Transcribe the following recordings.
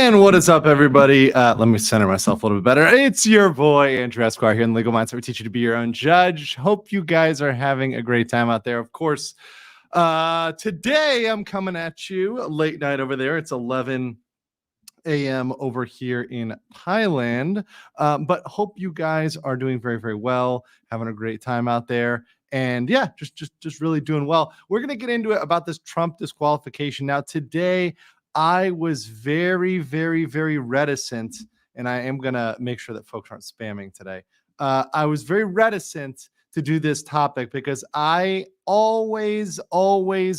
And what is up, everybody? Let me center myself a little bit better. It's your boy, Andrew Esquire, here in Legal Mindset. We teach you to be your own judge. Hope you guys are having a great time out there. Of course, today I'm coming at you late night over there. It's 11 a.m. over here in Thailand. But hope you guys are doing very, very well, having a great time out there. And yeah, just really doing well. We're going to get into it about this Trump disqualification. Now, today, I was very, very, very reticent, and I am going to make sure that folks aren't spamming today. I was very reticent to do this topic because I always, every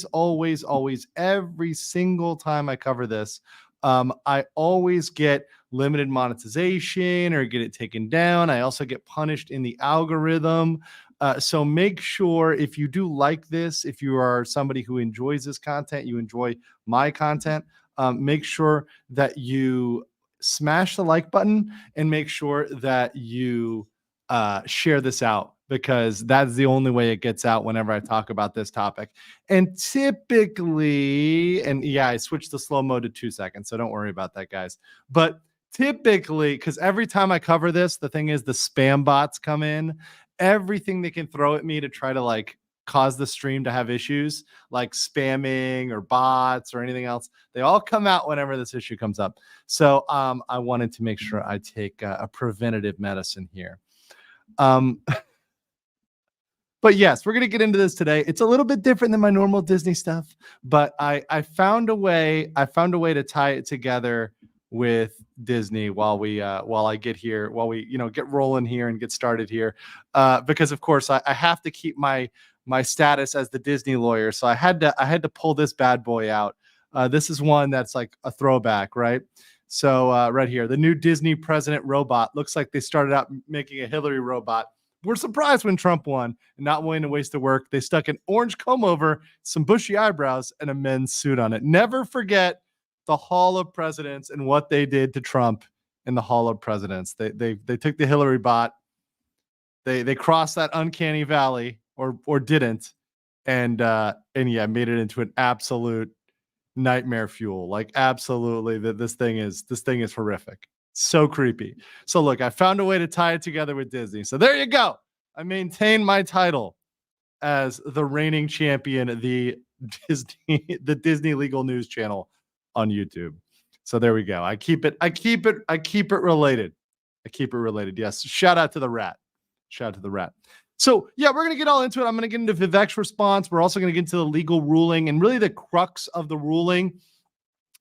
single time I cover this, I always get limited monetization or get it taken down. I also get punished in the algorithm. So make sure if you do like this, if you are somebody who enjoys this content, you enjoy my content, make sure that you smash the like button and make sure that you share this out, because that's the only way it gets out whenever I talk about this topic. And typically, and yeah, I switched the slow mode to 2 seconds, so don't worry about that, guys. But typically, because every time I cover this, the thing is the spam bots come in, everything they can throw at me to try to like cause the stream to have issues, like spamming or bots or anything else, they all come out whenever this issue comes up. So I wanted to make sure I take a preventative medicine here. But yes, we're going to get into this today. It's a little bit different than my normal Disney stuff, but I found a way to tie it together with Disney while I get here, while we get rolling here and get started here, because of course I have to keep my status as the Disney lawyer. So I had to pull this bad boy out. This is one that's like a throwback, right? So right here, the new Disney president robot. Looks like they started out making a Hillary robot. We're surprised when Trump won and not willing to waste the work. They stuck an orange comb over, some bushy eyebrows, and a men's suit on it. Never forget the Hall of Presidents and what they did to Trump in the Hall of Presidents. They took the Hillary bot. They crossed that uncanny valley, or didn't, and yeah, made it into an absolute nightmare fuel. Like absolutely, that this thing is horrific. So creepy. So look, I found a way to tie it together with Disney. So there you go. I maintain my title as the reigning champion, the Disney Legal News Channel on YouTube. So there we go. I keep it related. Yes. Shout out to the rat. So yeah, we're going to get all into it. I'm going to get into Vivek's response. We're also going to get into the legal ruling and really the crux of the ruling.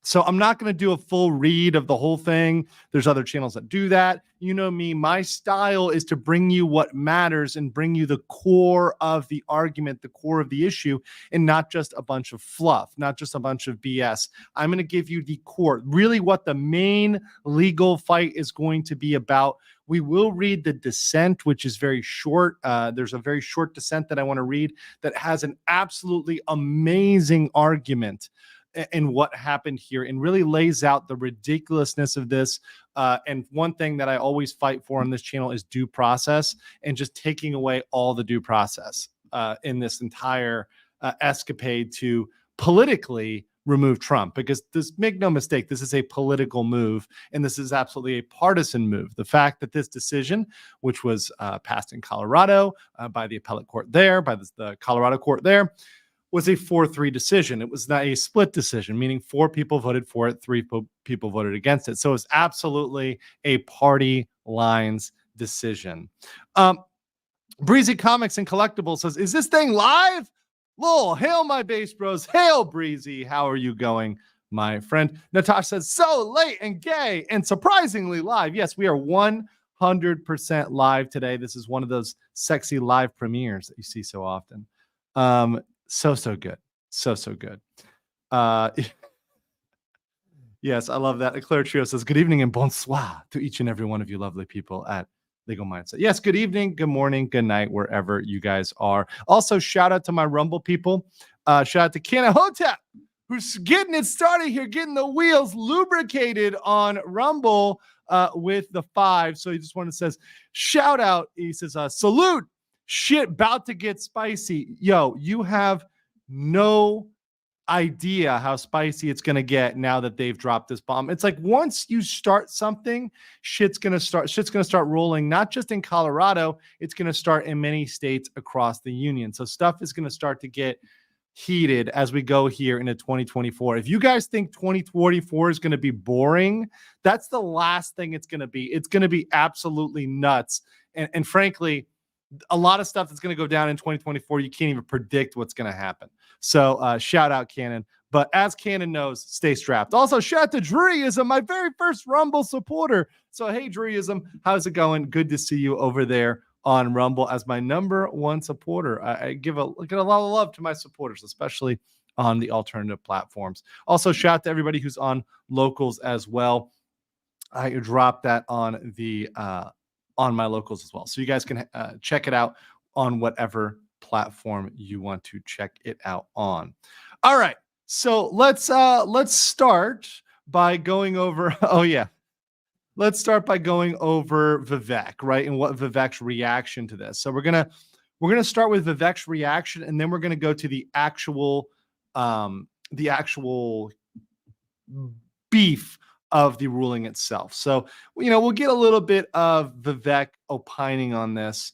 So I'm not going to do a full read of the whole thing. There's other channels that do that. You know me, my style is to bring you what matters and bring you the core of the argument, the core of the issue, and not just a bunch of fluff, not just a bunch of BS. I'm going to give you the core, really what the main legal fight is going to be about. We will read the dissent, which is very short. There's a very short dissent that I want to read that has an absolutely amazing argument and what happened here, and really lays out the ridiculousness of this. And one thing that I always fight for on this channel is due process, and just taking away all the due process in this entire escapade to politically remove Trump. Because this, make no mistake, this is a political move, and this is absolutely a partisan move. The fact that this decision, which was passed in Colorado by the appellate court there, by the Colorado court there, was a 4-3 decision. It was not a split decision, meaning 4 people voted for it, 3 people voted against it. So it's absolutely a party lines decision. Breezy Comics and Collectibles says, is this thing live? Lol, hail my base bros. Hail Breezy. How are you going, my friend? Natasha says, so late and gay and surprisingly live. Yes, we are 100% live today. This is one of those sexy live premieres that you see so often. So good. So good. Yes, I love that. Claire Trio says, good evening and bonsoir to each and every one of you lovely people at Legal Mindset. Yes, good evening, good morning, good night, wherever you guys are. Also, shout out to my Rumble people. Shout out to Kenna Hotep, who's getting it started here, getting the wheels lubricated on Rumble with the 5. So he just wanted to say, shout out. He says, salute. Shit about to get spicy. Yo, you have no idea how spicy it's going to get now that they've dropped this bomb. It's like once you start something, shit's going to start rolling, not just in Colorado, it's going to start in many states across the union. So stuff is going to start to get heated as we go here into 2024. If you guys think 2024 is going to be boring, that's the last thing it's going to be. It's going to be absolutely nuts. And frankly, a lot of stuff that's going to go down in 2024, you can't even predict what's going to happen. So shout out Cannon. But as Cannon knows, stay strapped. Also, shout out to Druryism, my very first Rumble supporter. So hey, Druryism, how's it going? Good to see you over there on Rumble as my #1 supporter. I give a lot of love to my supporters, especially on the alternative platforms. Also, shout out to everybody who's on locals as well. I dropped that on the on my locals as well, so you guys can check it out on whatever platform you want to check it out on. All right, so let's start by going over. Oh yeah. Let's start by going over Vivek, right? And what Vivek's reaction to this. So we're gonna start with Vivek's reaction, and then we're gonna go to the actual beef of the ruling itself. So we'll get a little bit of Vivek opining on this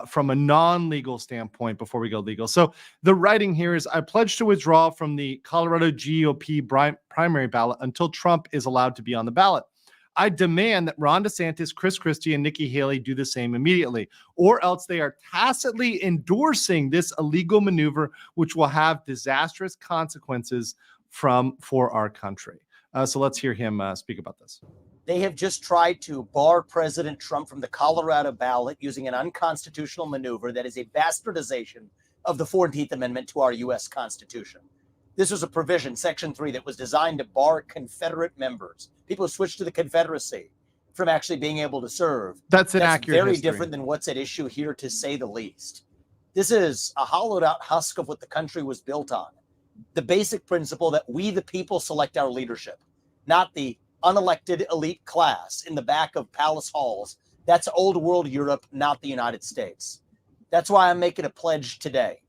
from a non-legal standpoint before we go legal. So the writing here is: I pledge to withdraw from the Colorado GOP primary ballot until Trump is allowed to be on the ballot. I demand that Ron DeSantis, Chris Christie, and Nikki Haley do the same immediately, or else they are tacitly endorsing this illegal maneuver, which will have disastrous consequences for our country. So let's hear him speak about this. They have just tried to bar President Trump from the Colorado ballot using an unconstitutional maneuver that is a bastardization of the 14th Amendment to our U.S. Constitution. This was a provision, Section 3, that was designed to bar Confederate members, people who switched to the Confederacy, from actually being able to serve. That's inaccurate. Very different than what's at issue here, to say the least. This is a hollowed out husk of what the country was built on. The basic principle that we, the people, select our leadership, not the unelected elite class in the back of palace halls. That's old world Europe, not the United States. That's why I'm making a pledge today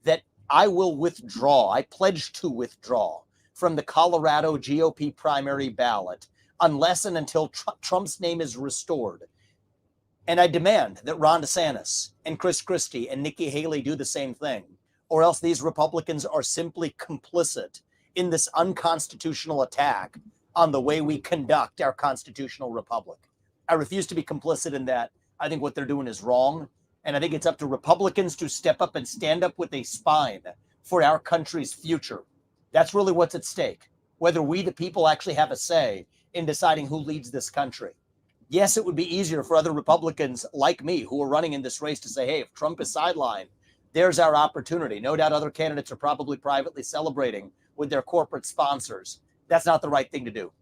that I will withdraw. I pledge to withdraw from the Colorado GOP primary ballot unless and until Trump's name is restored. And I demand that Ron DeSantis and Chris Christie and Nikki Haley do the same thing, or else these Republicans are simply complicit in this unconstitutional attack on the way we conduct our constitutional republic. I refuse to be complicit in that. I think what they're doing is wrong. And I think it's up to Republicans to step up and stand up with a spine for our country's future. That's really what's at stake, whether we, the people, actually have a say in deciding who leads this country. Yes, it would be easier for other Republicans like me who are running in this race to say, hey, if Trump is sidelined, there's our opportunity. No doubt other candidates are probably privately celebrating with their corporate sponsors. That's not the right thing to do.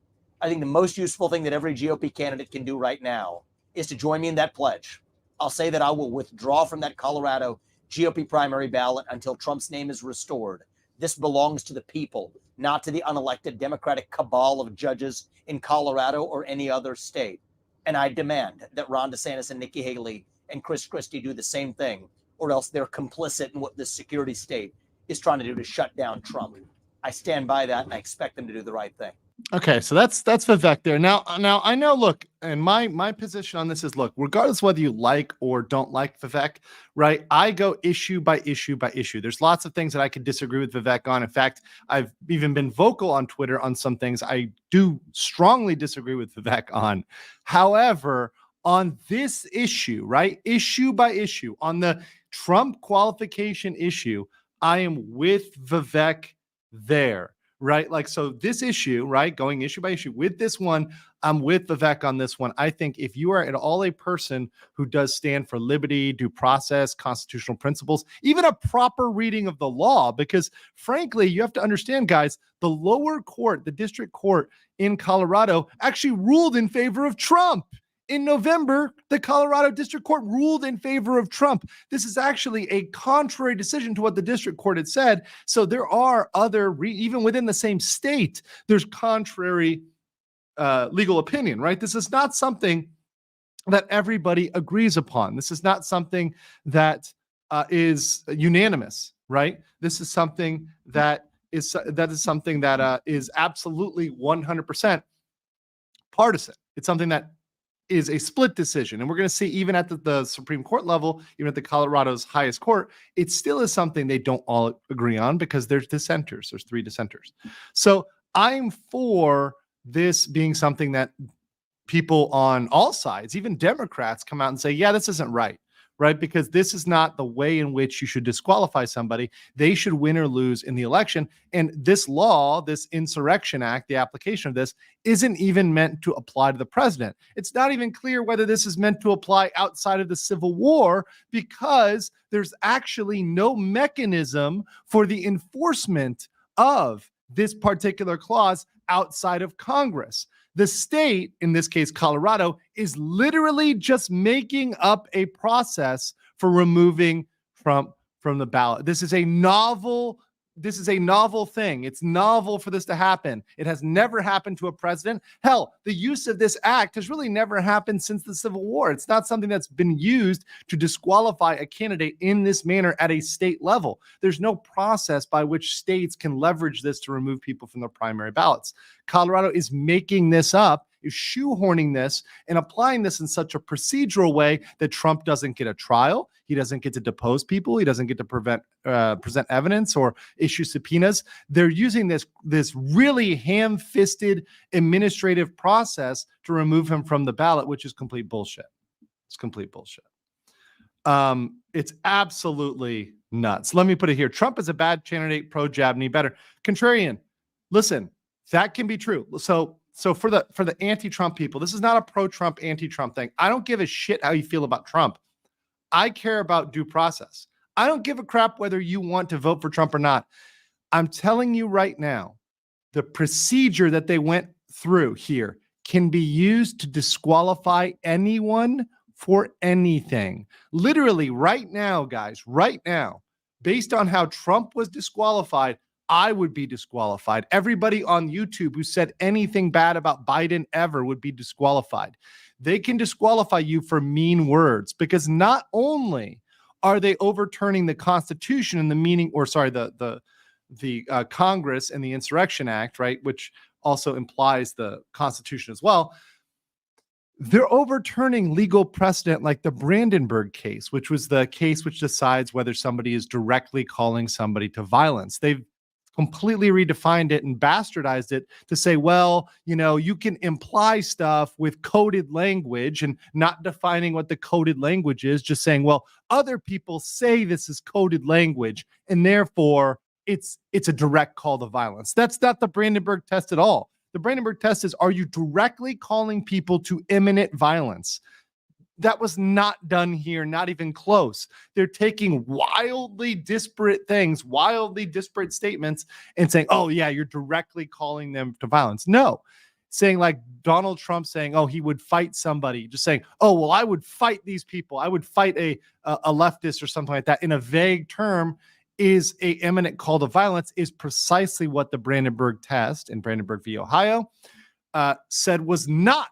I think the most useful thing that every GOP candidate can do right now is to join me in that pledge. I'll say that I will withdraw from that Colorado GOP primary ballot until Trump's name is restored. This belongs to the people, not to the unelected Democratic cabal of judges in Colorado or any other state. And I demand that Ron DeSantis and Nikki Haley and Chris Christie do the same thing, or else they're complicit in what this security state is trying to do to shut down Trump. I stand by that, and I expect them to do the right thing. Okay, so that's Vivek there. Now I know, look, and my position on this is, look, regardless whether you like or don't like Vivek, right? I go issue by issue by issue. There's lots of things that I could disagree with Vivek on. In fact, I've even been vocal on Twitter on some things I do strongly disagree with Vivek on. However, on this issue, right? Issue by issue, on the Trump qualification issue, I am with Vivek there. Right? Like, so this issue, right? Going issue by issue with this one, I'm with Vivek on this one. I think if you are at all a person who does stand for liberty, due process, constitutional principles, even a proper reading of the law, because frankly, you have to understand, guys, the lower court, the district court in Colorado actually ruled in favor of Trump. In November, the Colorado District Court ruled in favor of Trump. This is actually a contrary decision to what the district court had said. So there are other, even within the same state, there's contrary legal opinion, right? This is not something that everybody agrees upon. This is not something that is unanimous, right? This is something that is something that is absolutely 100% partisan. It's something that is a split decision. And we're going to see even at the Supreme Court level, even at the Colorado's highest court, it still is something they don't all agree on because there's dissenters. There's 3 dissenters. So I'm for this being something that people on all sides, even Democrats, come out and say, yeah, this isn't right, because this is not the way in which you should disqualify somebody. They should win or lose in the election. And this law, this Insurrection Act, the application of this, isn't even meant to apply to the president. It's not even clear whether this is meant to apply outside of the Civil War, because there's actually no mechanism for the enforcement of this particular clause outside of Congress. The state, in this case, Colorado, is literally just making up a process for removing from the ballot. This is a novel thing. It's novel for this to happen. It has never happened to a president. Hell, the use of this act has really never happened since the Civil War. It's not something that's been used to disqualify a candidate in this manner at a state level. There's no process by which states can leverage this to remove people from their primary ballots. Colorado is making this up, is shoehorning this and applying this in such a procedural way that Trump doesn't get a trial. He doesn't get to depose people. He doesn't get to present evidence or issue subpoenas. They're using this really ham-fisted administrative process to remove him from the ballot, which is complete bullshit. It's complete bullshit. It's absolutely nuts. Let me put it here. Trump is a bad candidate, pro-jab, need better. Contrarian, listen, that can be true. So for the anti-Trump people, this is not a pro-Trump, anti-Trump thing. I don't give a shit how you feel about Trump. I care about due process. I don't give a crap whether you want to vote for Trump or not. I'm telling you right now, the procedure that they went through here can be used to disqualify anyone for anything. Literally right now, guys, right now, based on how Trump was disqualified, I would be disqualified. Everybody on YouTube who said anything bad about Biden ever would be disqualified. They can disqualify you for mean words, because not only are they overturning the Constitution and the meaning, or sorry, the Congress and the Insurrection Act, right, which also implies the Constitution as well. They're overturning legal precedent like the Brandenburg case, which was the case which decides whether somebody is directly calling somebody to violence. They've completely redefined it and bastardized it to say, well, you can imply stuff with coded language, and not defining what the coded language is, just saying, well, other people say this is coded language, and therefore it's a direct call to violence. That's not the Brandenburg test at all. The Brandenburg test is, are you directly calling people to imminent violence? That was not done here, not even close. They're taking wildly disparate things, wildly disparate statements, and saying, oh, yeah, you're directly calling them to violence. No. Saying like Donald Trump saying, oh, he would fight somebody, just saying, oh, well, I would fight these people. I would fight a leftist or something like that in a vague term is a imminent call to violence, is precisely what the Brandenburg test in Brandenburg v. Ohio said was not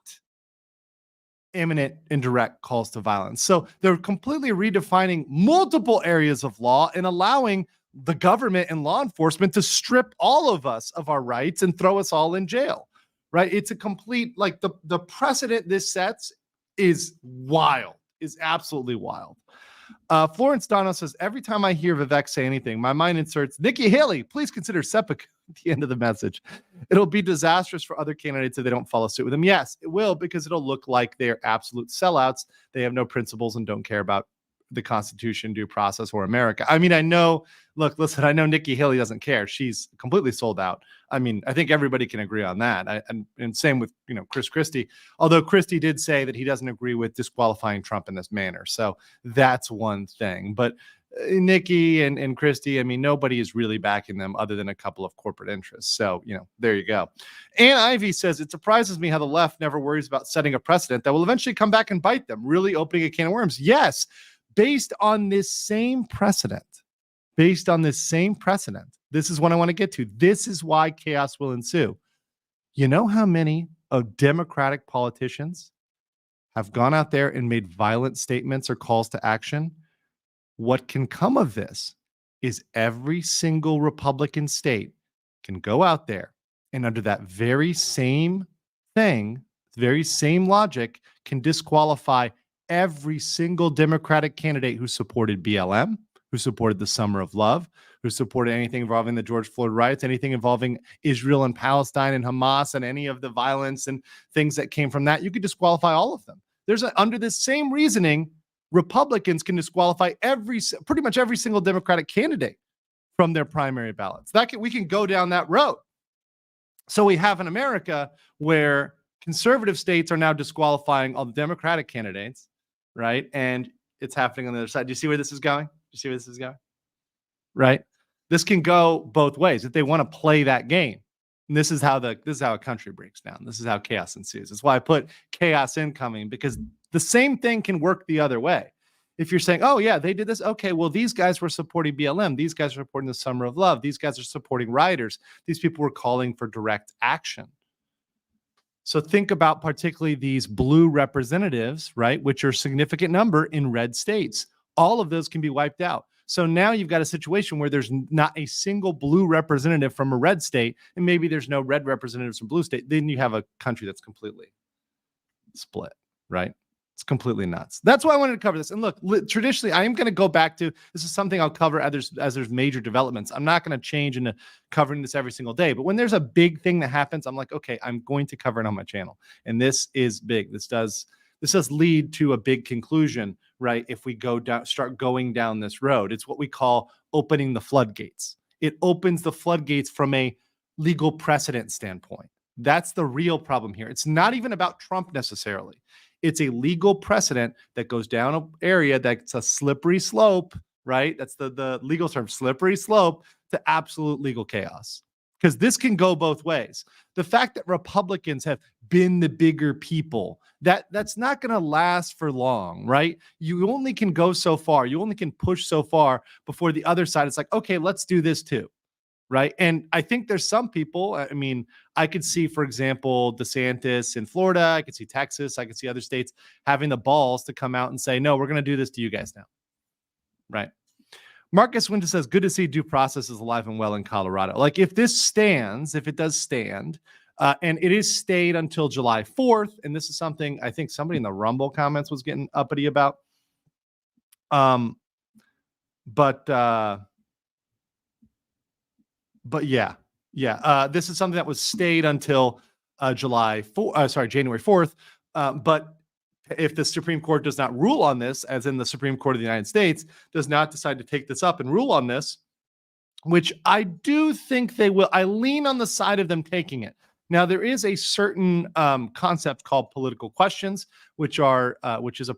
imminent and direct calls to violence. So they're completely redefining multiple areas of law and allowing the government and law enforcement to strip all of us of our rights and throw us all in jail, right? It's a complete, like the precedent this sets is wild, is absolutely wild. Florence Dono says, every time I hear Vivek say anything, my mind inserts, Nikki Haley, please consider seppuku at the end of the message. It'll be disastrous for other candidates if they don't follow suit with them. Yes, it will, because it'll look like they're absolute sellouts. They have no principles and don't care about the Constitution, due process, or America. I mean, I know Nikki Haley doesn't care. She's completely sold out. I mean, I think everybody can agree on that. And same with, Chris Christie, although Christie did say that he doesn't agree with disqualifying Trump in this manner. So that's one thing. But Nikki and Christie, I mean, nobody is really backing them other than a couple of corporate interests. So, there you go. Ann Ivy says, it surprises me how the left never worries about setting a precedent that will eventually come back and bite them, really opening a can of worms. Yes, based on this same precedent, this is what I want to get to. This is why chaos will ensue. You know how many of Democratic politicians have gone out there and made violent statements or calls to action? What can come of this is every single Republican state can go out there and under that very same thing, very same logic, can disqualify every single Democratic candidate who supported BLM, who supported the Summer of Love, who supported anything involving the George Floyd riots, anything involving Israel and Palestine and Hamas and any of the violence and things that came from that. You could disqualify all of them. Under this same reasoning, Republicans can disqualify pretty much every single Democratic candidate from their primary ballots. We can go down that road. So we have an America where conservative states are now disqualifying all the Democratic candidates, right? And it's happening on the other side. Do you see where this is going? Do you see where this is going? Right? This can go both ways if they want to play that game. And this is how a country breaks down. This is how chaos ensues. That's why I put chaos incoming, because the same thing can work the other way. If you're saying, oh, yeah, they did this. Okay, well, these guys were supporting BLM. These guys are supporting the Summer of Love. These guys are supporting rioters. These people were calling for direct action. So think about particularly these blue representatives, right, which are a significant number in red states. All of those can be wiped out. So now you've got a situation where there's not a single blue representative from a red state, and maybe there's no red representatives from blue state. Then you have a country that's completely split, right? It's completely nuts. That's why I wanted to cover this. And look, traditionally, I am going to go back to, this is something I'll cover as there's major developments. I'm not going to change into covering this every single day. But when there's a big thing that happens, I'm like, okay, I'm going to cover it on my channel. And this is big. This does lead to a big conclusion, right? If we start going down this road, it's what we call opening the floodgates. It opens the floodgates from a legal precedent standpoint. That's the real problem here. It's not even about Trump necessarily. It's a legal precedent that goes down an area that's a slippery slope, right? That's the legal term, slippery slope to absolute legal chaos. Because this can go both ways. The fact that Republicans have been the bigger people, that's not going to last for long, right? You only can go so far. You only can push so far before the other side is like, okay, let's do this too. Right. And I think there's some people, I mean, I could see, for example, DeSantis in Florida. I could see Texas. I could see other states having the balls to come out and say, no, we're going to do this to you guys now. Right. Marcus Winter says, good to see due process is alive and well in Colorado. Like if this stands, if it does stand, and it is stayed until July 4th. And this is something I think somebody in the Rumble comments was getting uppity about. But yeah, this is something that was stayed until January 4th. But if the Supreme Court does not rule on this, as in the Supreme Court of the United States, does not decide to take this up and rule on this, which I do think they will. I lean on the side of them taking it. Now, there is a certain concept called political questions, which is a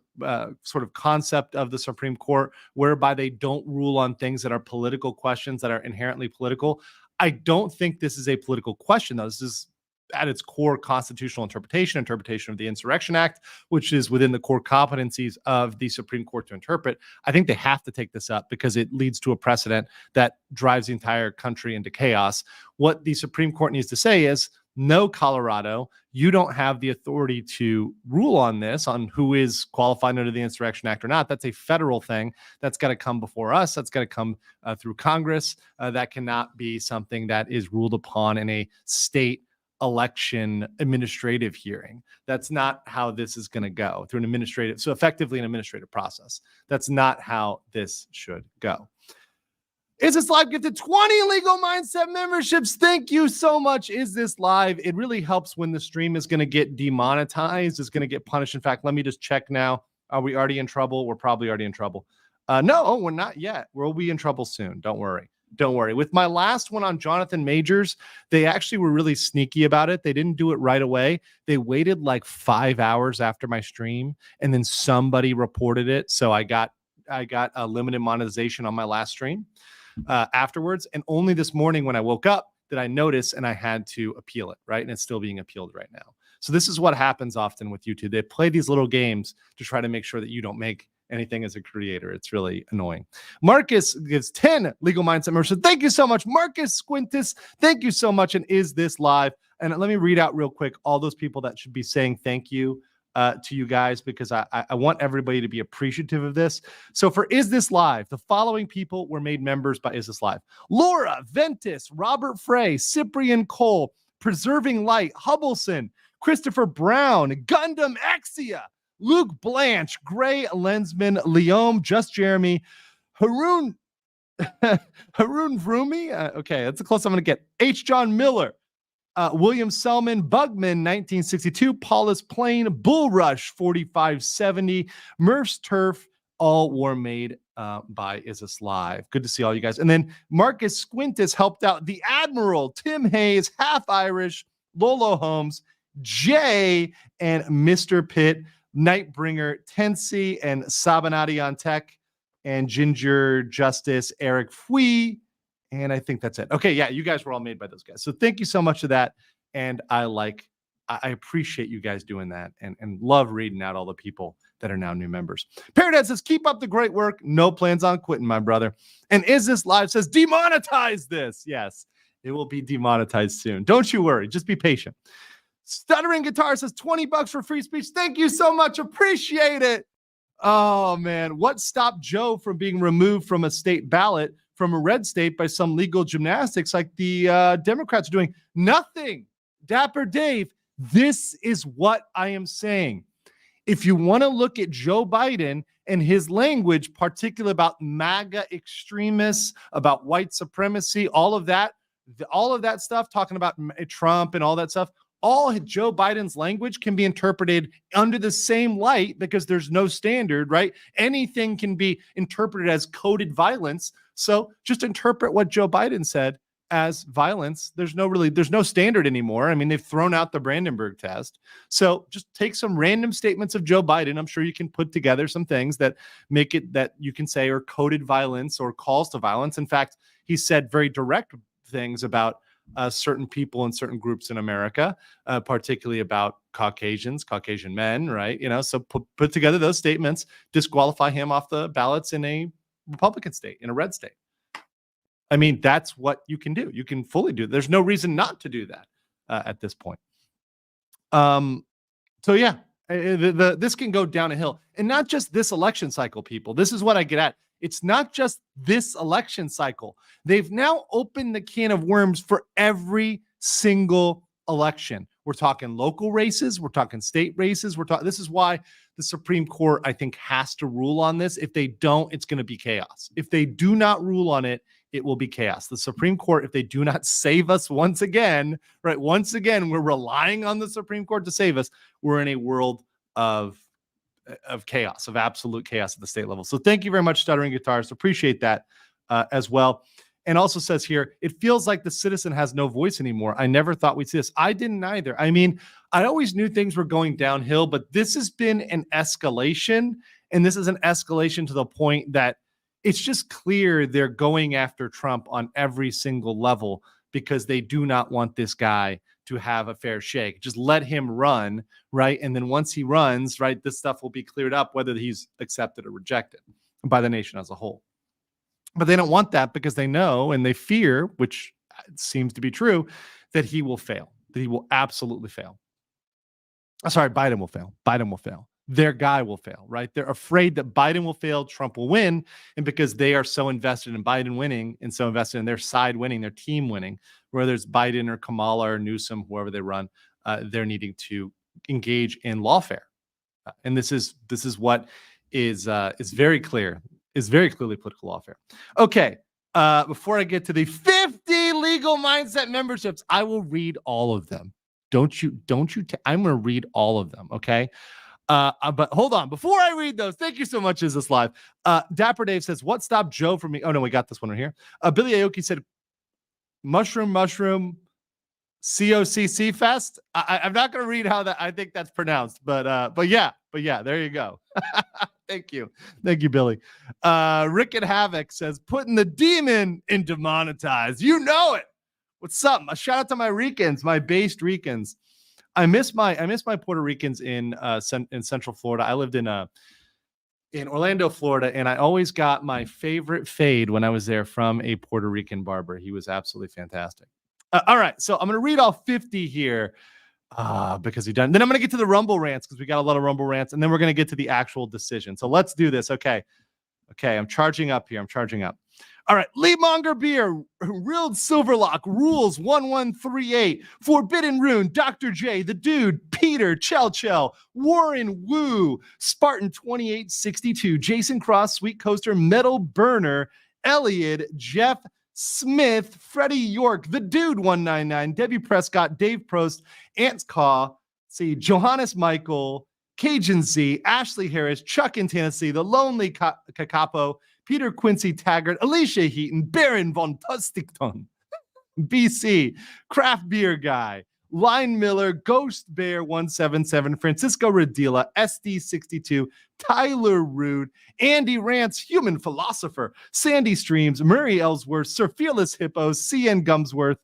sort of concept of the Supreme Court, whereby they don't rule on things that are political questions that are inherently political. I don't think this is a political question, though. This is at its core constitutional interpretation of the Insurrection Act, which is within the core competencies of the Supreme Court to interpret. I think they have to take this up because it leads to a precedent that drives the entire country into chaos. What the Supreme Court needs to say is, no, Colorado, you don't have the authority to rule on this, on who is qualified under the Insurrection Act or not. That's a federal thing. That's got to come before us. That's got to come through Congress. That cannot be something that is ruled upon in a state election administrative hearing. That's not how this is going to go, through an administrative, so effectively an administrative process. That's not how this should go. Is This Live gifted 20 Legal Mindset memberships? Thank you so much. Is This Live? It really helps when the stream is going to get demonetized, is going to get punished. In fact, let me just check now. Are we already in trouble? We're probably already in trouble. No, we're not yet. We'll be in trouble soon. Don't worry. Don't worry. With my last one on Jonathan Majors, they actually were really sneaky about it. They didn't do it right away. They waited like 5 hours after my stream, and then somebody reported it. So I got a limited monetization on my last stream afterwards. And only this morning when I woke up did I notice, and I had to appeal it, right? And it's still being appealed right now. So this is what happens often with YouTube. They play these little games to try to make sure that you don't make anything as a creator. It's really annoying. Marcus gives 10 Legal Mindset members. Thank you so much, Marcus Squintus. Thank you so much. And Is This Live? And let me read out real quick all those people that should be saying thank you to you guys because I want everybody to be appreciative of this. So for Is This Live, the following people were made members by Is This Live: Laura, Ventus, Robert Frey, Cyprian Cole, Preserving Light, Hubbleson, Christopher Brown, Gundam Exia, Luke Blanche, Gray Lensman, Leome, Just Jeremy, Haroon Vroomy. Okay, that's the closest I'm going to get. H. John Miller, William Selman, Bugman, 1962, Paulus Plain, Bull Rush, 4570, Murph's Turf, all were made by Is This Live. Good to see all you guys. And then Marcus Squintus helped out the Admiral, Tim Hayes, Half Irish, Lolo Holmes, Jay, and Mr. Pitt, Nightbringer, Tensi, and Sabanati on Tech, and Ginger Justice, Eric Fui. And I think that's it. Okay, yeah, you guys were all made by those guys. So thank you so much for that. And I appreciate you guys doing that and love reading out all the people that are now new members. Paradise says, keep up the great work. No plans on quitting, my brother. And Is This Live says, demonetize this. Yes, it will be demonetized soon. Don't you worry. Just be patient. Stuttering Guitar says, $20 for free speech. Thank you so much. Appreciate it. Oh, man. What stopped Joe from being removed from a state ballot from a red state by some legal gymnastics like the Democrats are doing? Nothing. Dapper Dave, this is what I am saying. If you want to look at Joe Biden and his language, particularly about MAGA extremists, about white supremacy, all of that stuff, talking about Trump and all that stuff, all Joe Biden's language can be interpreted under the same light because there's no standard, right? Anything can be interpreted as coded violence. So just interpret what Joe Biden said as violence. There's no standard anymore. I mean, they've thrown out the Brandenburg test. So just take some random statements of Joe Biden. I'm sure you can put together some things that make it that you can say are coded violence or calls to violence. In fact, he said very direct things about certain people and certain groups in America, particularly about Caucasian men, right? So put together those statements, disqualify him off the ballots in a Republican state, in a red state. I mean, that's what you can do. You can fully do it. There's no reason not to do that at this point. So yeah, this can go down a hill, and not just this election cycle, people. This is what I get at. It's not just this election cycle. They've now opened the can of worms for every single election. We're talking local races. We're talking state races. This is why the Supreme Court, I think, has to rule on this. If they don't, it's going to be chaos. If they do not rule on it, it will be chaos. The Supreme Court, if they do not save us once again, right? Once again, we're relying on the Supreme Court to save us. We're in a world of chaos, of absolute chaos at the state level. So thank you very much, Stuttering Guitarist. Appreciate that as well. And also says here, it feels like the citizen has no voice anymore. I never thought we'd see this. I didn't either. I mean, I always knew things were going downhill, but this has been an escalation. And this is an escalation to the point that it's just clear they're going after Trump on every single level because they do not want this guy to have a fair shake. Just let him run, right? And then once he runs, right, this stuff will be cleared up, whether he's accepted or rejected by the nation as a whole. But they don't want that because they know and they fear, which seems to be true, that he will fail, that he will absolutely fail. Sorry, Biden will fail. Biden will fail. Their guy will fail, right? They're afraid that Biden will fail, Trump will win. And because they are so invested in Biden winning and so invested in their side winning, their team winning, whether it's Biden or Kamala or Newsom, whoever they run, they're needing to engage in lawfare. And this is what is very clear, is very clearly political lawfare. Okay, before I get to the 50 legal mindset memberships, I will read all of them. Don't you? I'm going to read all of them. Okay. But hold on. Before I read those, thank you so much. Is This Live? Dapper Dave says, what stopped Joe from me? Oh, no, we got this one right here. Billy Aoki said, mushroom, COCC Fest. I'm not going to read how that, I think that's pronounced, but yeah, there you go. Thank you, Billy. Rick and Havoc says, putting the demon in demonetized. You know it. What's up? A shout out to my Ricans, my based Ricans. I miss my Puerto Ricans in Central Florida. I lived in Orlando, Florida, and I always got my favorite fade when I was there from a Puerto Rican barber. He was absolutely fantastic. All right, so I'm going to read all 50 here. Because he done. Then I'm going to get to the Rumble rants because we got a lot of Rumble rants, and then we're going to get to the actual decision. So let's do this. Okay, I'm charging up here. All right, Lee Monger Beer, Real Silverlock, Rules 1138, Forbidden Rune, Dr. J, The Dude, Peter, Chell, Warren Woo, Spartan 2862, Jason Cross, Sweet Coaster, Metal Burner, Elliot, Jeff Smith, Freddie York, The Dude 199, Debbie Prescott, Dave Prost, Ants Caw, Johannes Michael, Cajun Z, Ashley Harris, Chuck in Tennessee, The Lonely Cacapo, Peter Quincy Taggart, Alicia Heaton, Baron von Tustington, BC, Craft Beer Guy, Line Miller, Ghost Bear 177, Francisco Radila, SD62, Tyler Rude, Andy Rants, Human Philosopher, Sandy Streams, Murray Ellsworth, Sir Fearless Hippos, CN Gumsworth.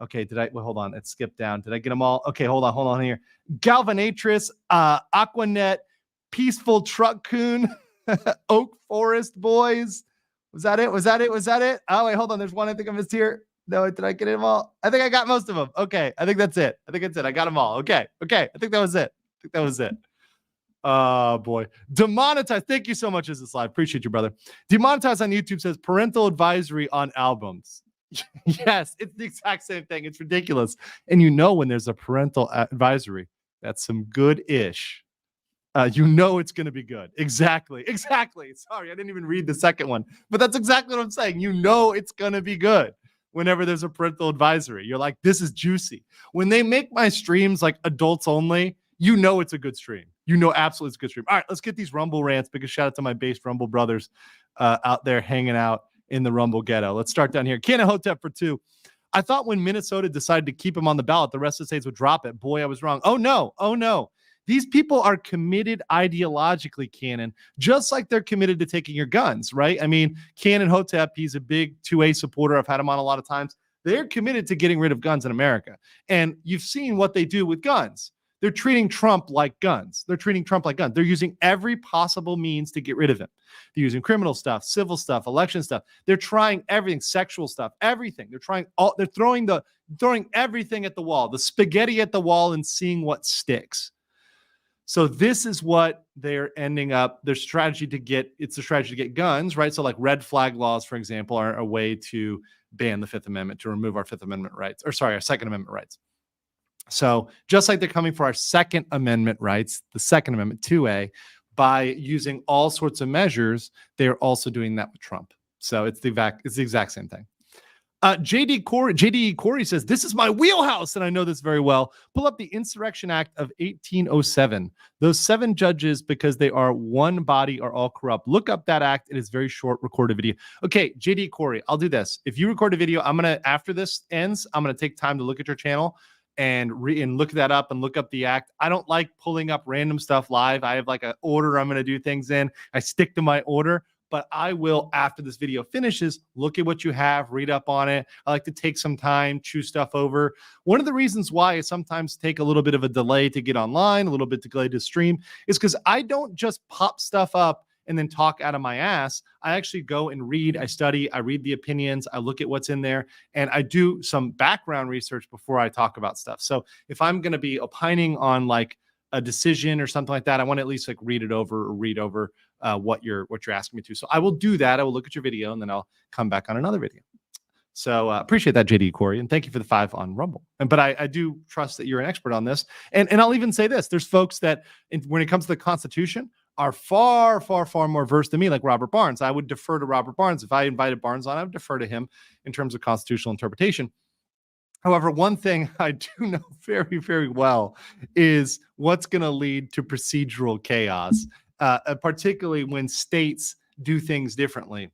Okay, hold on, it skipped down. Did I get them all? Okay, hold on here. Galvanatrix, Aquanet, Peaceful Truck Coon, Oak Forest Boys. Was that it? Oh, wait, hold on. There's one I think I missed here. No, did I get them all? I think I got most of them. Okay, I think that's it. I got them all. Okay. I think that was it. Oh, boy. Demonetize. Thank you so much, Is This Live. Appreciate you, brother. Demonetize on YouTube says parental advisory on albums. Yes, it's the exact same thing. It's ridiculous. And when there's a parental advisory, that's some good-ish. It's going to be good. Exactly. Sorry, I didn't even read the second one, but that's exactly what I'm saying. It's going to be good whenever there's a parental advisory. You're like, this is juicy. When they make my streams like adults only, it's a good stream. Absolutely it's a good stream. All right, let's get these Rumble rants. Big shout out to my based Rumble brothers out there hanging out in the Rumble ghetto. Let's start down here. Cannon Hotep for 2. I thought when Minnesota decided to keep him on the ballot, the rest of the states would drop it. Boy, I was wrong. Oh, no. These people are committed ideologically, Cannon, just like they're committed to taking your guns, right? I mean, Cannon Hotep, he's a big 2A supporter. I've had him on a lot of times. They're committed to getting rid of guns in America. And you've seen what they do with guns. They're treating Trump like guns. They're using every possible means to get rid of him. They're using criminal stuff, civil stuff, election stuff. They're trying everything, sexual stuff, everything. They're throwing everything at the wall, the spaghetti at the wall, and seeing what sticks. So this is what they're ending up, their strategy to get guns, right? So like red flag laws, for example, are a way to ban the Fifth Amendment, to remove our Second Amendment rights. So just like they're coming for our Second Amendment rights, the Second Amendment 2A, by using all sorts of measures, they're also doing that with Trump. So it's the exact same thing. JD Corey says, this is my wheelhouse, and I know this very well. Pull up the Insurrection Act of 1807. Those 7 judges, because they are one body, are all corrupt. Look up that act. It is very short, recorded video. Okay, JD Corey, I'll do this. If you record a video, after this ends, I'm going to take time to look at your channel and look that up and look up the act. I don't like pulling up random stuff live. I have like an order I'm going to do things in. I stick to my order. But I will, after this video finishes, look at what you have, read up on it. I like to take some time, chew stuff over. One of the reasons why I sometimes take a little bit of a delay to get online, a little bit delay to stream, is because I don't just pop stuff up and then talk out of my ass. I actually go and read, I study, I read the opinions, I look at what's in there, and I do some background research before I talk about stuff. So if I'm going to be opining on like a decision or something like that, I want to at least like read over what you're asking me to. So I will do that. I will look at your video and then I'll come back on another video. So appreciate that, JD Corey, and thank you for the 5 on Rumble. But I do trust that you're an expert on this. And I'll even say this: there's folks that, when it comes to the Constitution, are far, far, far more versed than me, like Robert Barnes. I would defer to Robert Barnes. If I invited Barnes on, I would defer to him in terms of constitutional interpretation. However, one thing I do know very, very well is what's going to lead to procedural chaos, particularly when states do things differently.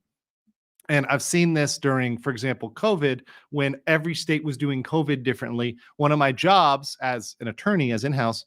And I've seen this during, for example, COVID, when every state was doing COVID differently. One of my jobs as an attorney, as in-house,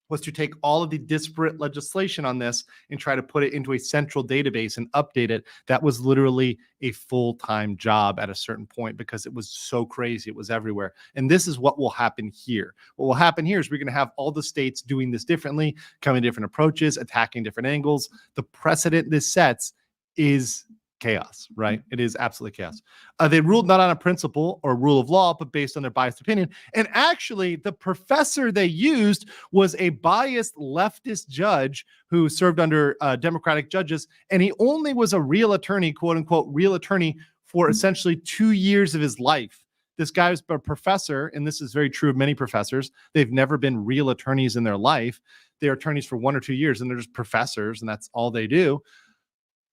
was to take all of the disparate legislation on this and try to put it into a central database and update it. That was literally a full-time job at a certain point because it was so crazy. It was everywhere. And this is what will happen here. What will happen here is we're going to have all the states doing this differently, coming different approaches, attacking different angles. The precedent this sets is chaos, right? It is absolutely chaos. They ruled not on a principle or rule of law, but based on their biased opinion. And actually, the professor they used was a biased leftist judge who served under Democratic judges. And he only was a real attorney, quote unquote, real attorney for essentially 2 years of his life. This guy was a professor, and this is very true of many professors. They've never been real attorneys in their life. They're attorneys for 1 or 2 years, and they're just professors, and that's all they do.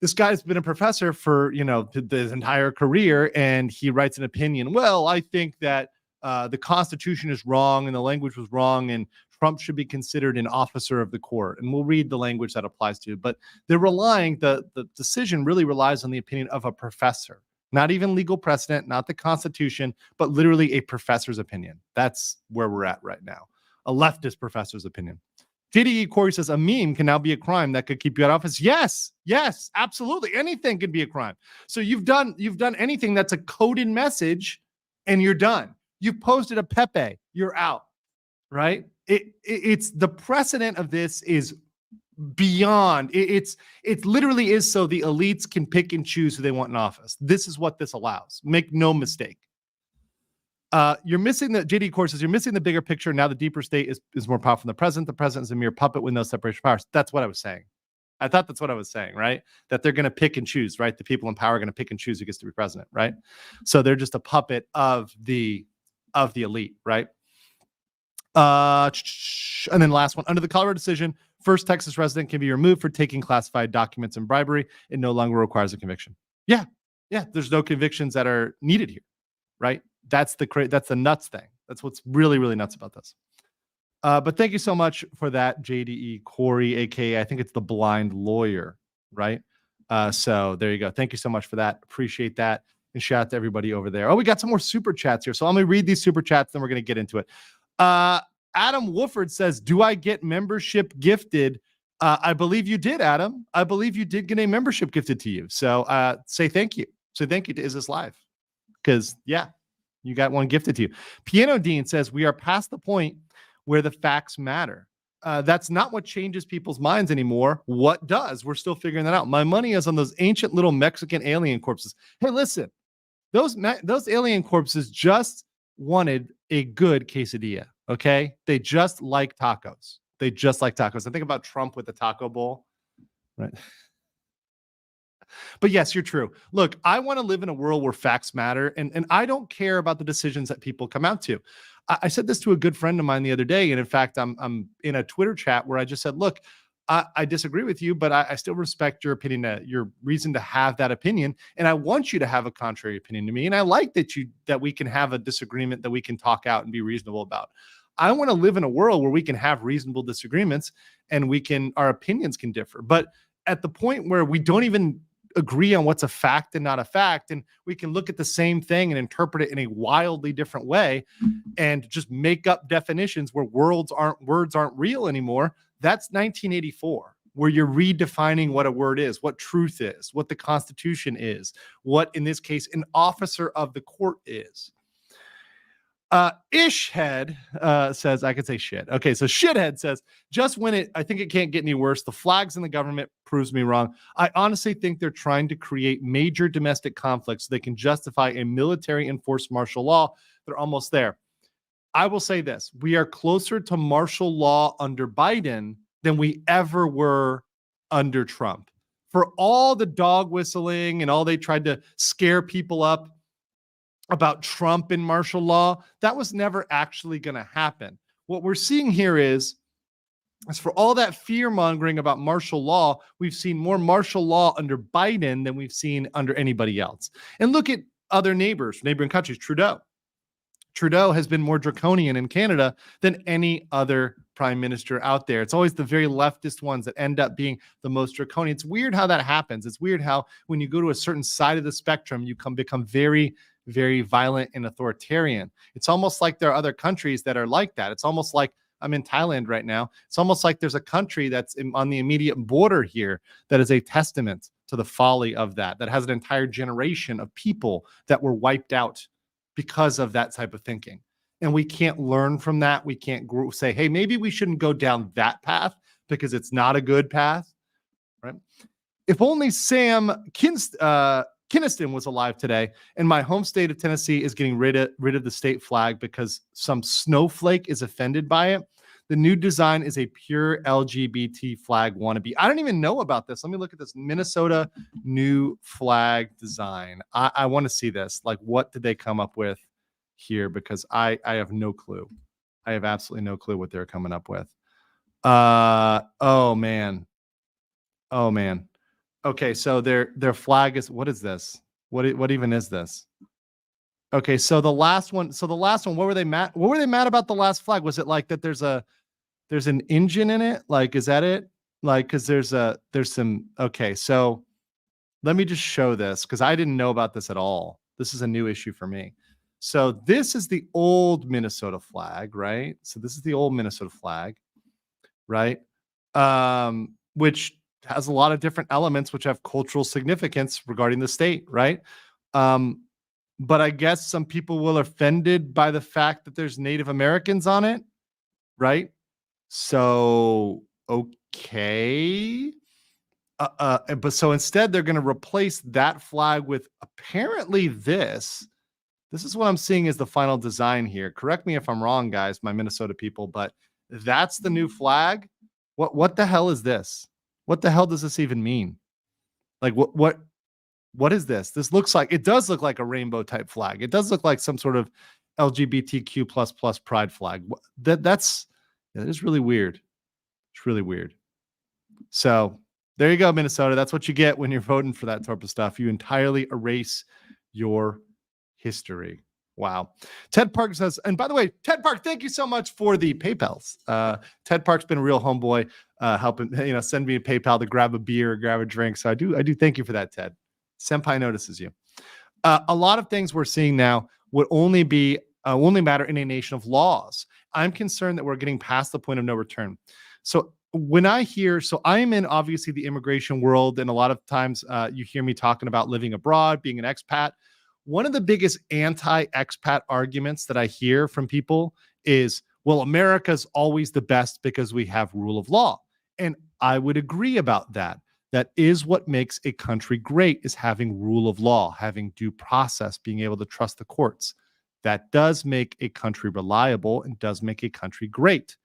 This guy's been a professor for, his entire career, and he writes an opinion. Well, I think that the Constitution is wrong and the language was wrong, and Trump should be considered an officer of the court. And we'll read the language that applies to it. But they're the decision really relies on the opinion of a professor, not even legal precedent, not the Constitution, but literally a professor's opinion. That's where we're at right now. A leftist professor's opinion. JDE Corey says a meme can now be a crime that could keep you out of office. Yes, absolutely. Anything could be a crime. So you've done anything that's a coded message, and you're done. You've posted a Pepe, you're out, right? It's the precedent of this is beyond. It literally is so the elites can pick and choose who they want in office. This is what this allows. Make no mistake. You're missing the JD Corey says you're missing the bigger picture. Now the deeper state is more powerful than the president. The president is a mere puppet with no separation of powers. That's what I was saying. I thought that's what I was saying, right? That they're going to pick and choose, right? The people in power are going to pick and choose who gets to be president, right? So they're just a puppet of the elite, right? And then last one, under the Colorado decision, first Texas resident can be removed for taking classified documents and bribery. It no longer requires a conviction. Yeah. There's no convictions that are needed here, right? That's the nuts thing. That's what's really, really nuts about this. But thank you so much for that, JDE Corey, aka I think it's the blind lawyer, right? So there you go. Thank you so much for that. Appreciate that. And shout out to everybody over there. Oh, we got some more super chats here. So I'm gonna read these super chats, then we're gonna get into it. Adam Wooford says, do I get membership gifted? I believe you did, Adam. I believe you did get a membership gifted to you. So say thank you. So thank you to Is This Live? Because you got one gifted to you. Piano Dean says, we are past the point where the facts matter. That's not what changes people's minds anymore. What does? We're still figuring that out. My money is on those ancient little Mexican alien corpses. Hey, listen, those alien corpses just wanted a good quesadilla, okay? They just like tacos. I think about Trump with the taco bowl, right? But yes, you're true. Look, I want to live in a world where facts matter, and I don't care about the decisions that people come out to. I said this to a good friend of mine the other day, and in fact, I'm in a Twitter chat where I just said, look, I disagree with you, but I still respect your opinion, your reason to have that opinion, and I want you to have a contrary opinion to me, and I like that we can have a disagreement that we can talk out and be reasonable about. I want to live in a world where we can have reasonable disagreements, and our opinions can differ. But at the point where we don't even agree on what's a fact and not a fact, and we can look at the same thing and interpret it in a wildly different way and just make up definitions where words aren't real anymore. That's 1984, where you're redefining what a word is, what truth is, what the Constitution is, what in this case an officer of the court is. Ishhead says, I could say shit. Okay, so Shithead says, I think it can't get any worse. The flags in the government proves me wrong. I honestly think they're trying to create major domestic conflicts so they can justify a military enforced martial law. They're almost there. I will say this. We are closer to martial law under Biden than we ever were under Trump. For all the dog whistling and all they tried to scare people up about Trump and martial law, that was never actually going to happen. What we're seeing here is for all that fear mongering about martial law, we've seen more martial law under Biden than we've seen under anybody else. And look at other neighboring countries. Trudeau has been more draconian in Canada than any other prime minister out there. It's always the very leftist ones that end up being the most draconian. It's weird how that happens. It's weird how when you go to a certain side of the spectrum, you become very, very violent and authoritarian. It's almost like there are other countries that are like that. It's almost like I'm in Thailand right now. It's almost like there's a country that's on the immediate border here that is a testament to the folly of that has an entire generation of people that were wiped out because of that type of thinking. And we can't learn from that. We can't say, hey, maybe we shouldn't go down that path because it's not a good path, right? If only Sam Kinniston was alive today, and my home state of Tennessee is getting rid of the state flag because some snowflake is offended by it. The new design is a pure LGBT flag wannabe. I don't even know about this. Let me look at this Minnesota new flag design. I want to see this. Like, what did they come up with here? Because I have no clue. I have absolutely no clue what they're coming up with. Oh man. Okay, so their flag is, what is this? What even is this? Okay, so the last one, what were they mad? What were they mad about the last flag? Was it like that there's an engine in it? Like, is that it? Like, because there's some, okay, so let me just show this because I didn't know about this at all. This is a new issue for me. So this is the old Minnesota flag, right? So this is the old Minnesota flag, right? Which has a lot of different elements which have cultural significance regarding the state, right? But I guess some people will offended by the fact that there's Native Americans on it, right? So, okay. But so instead they're going to replace that flag with apparently this. This is what I'm seeing as the final design here. Correct me if I'm wrong, guys, my Minnesota people, but that's the new flag. What the hell is this? What the hell does this even mean? Like what is this? This looks like, it does look like a rainbow type flag. It does look like some sort of LGBTQ plus pride flag. That is really weird. It's really weird. So there you go, Minnesota. That's what you get when you're voting for that type of stuff. You entirely erase your history. Wow. Ted Park says, and by the way, Ted Park, thank you so much for the PayPals. Ted Park's been a real homeboy, helping, send me a PayPal to grab a beer, grab a drink. So I do thank you for that, Ted. Senpai notices you. A lot of things we're seeing now would only matter in a nation of laws. I'm concerned that we're getting past the point of no return. So when I hear, I'm in obviously the immigration world, and a lot of times you hear me talking about living abroad, being an expat. One of the biggest anti-expat arguments that I hear from people is, well, America's always the best because we have rule of law. And I would agree about that. That is what makes a country great, is having rule of law, having due process, being able to trust the courts. That does make a country reliable and does make a country great.